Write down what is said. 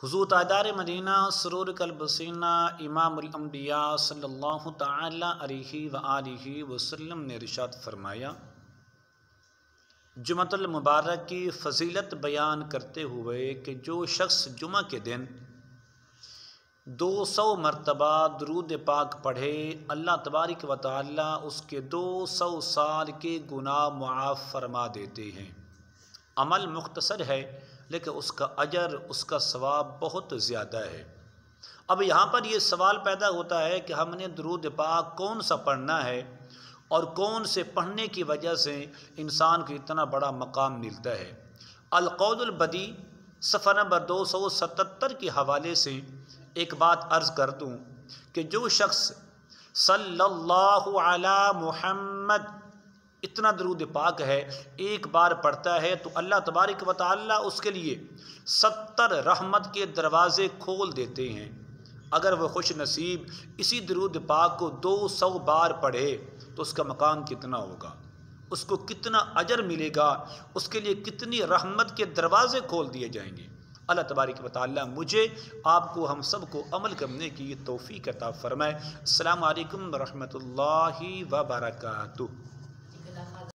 حضور تاجدار مدینہ سرور قلب سینہ امام الانبیاء صلی اللہ تعالی علیہ وآلہ وسلم نے ارشاد فرمایا، جمعۃ المبارک کی فضیلت بیان کرتے ہوئے کہ جو شخص جمعہ کے دن 200 مرتبہ درود پاک پڑھے، اللہ تبارک و تعالی اس کے 200 سال کے گناہ معاف فرما دیتے ہیں۔ عمل مختصر ہے لیکن اس کا اجر، اس کا ثواب بہت زیادہ ہے۔ اب یہاں پر یہ سوال پیدا ہوتا ہے کہ ہم نے درود پاک کون سا پڑھنا ہے اور کون سے پڑھنے کی وجہ سے انسان کو اتنا بڑا مقام ملتا ہے۔ القول البدیع صفحہ نمبر 277 کے حوالے سے ایک بات عرض کر دوں کہ جو شخص صلی اللہ علی محمد اتنا درود پاک ہے ایک بار پڑھتا ہے تو اللہ تبارک و تعالی اس کے لیے 70 رحمت کے دروازے کھول دیتے ہیں۔ اگر وہ خوش نصیب اسی درود پاک کو 200 بار پڑھے تو اس کا مقام کتنا ہوگا، اس کو کتنا اجر ملے گا، اس کے لیے کتنی رحمت کے دروازے کھول دیے جائیں گے۔ اللہ تبارک و تعالی مجھے، آپ کو، ہم سب کو عمل کرنے کی توفیق عطا فرمائے۔ السلام علیکم ورحمۃ اللہ وبرکاتہ۔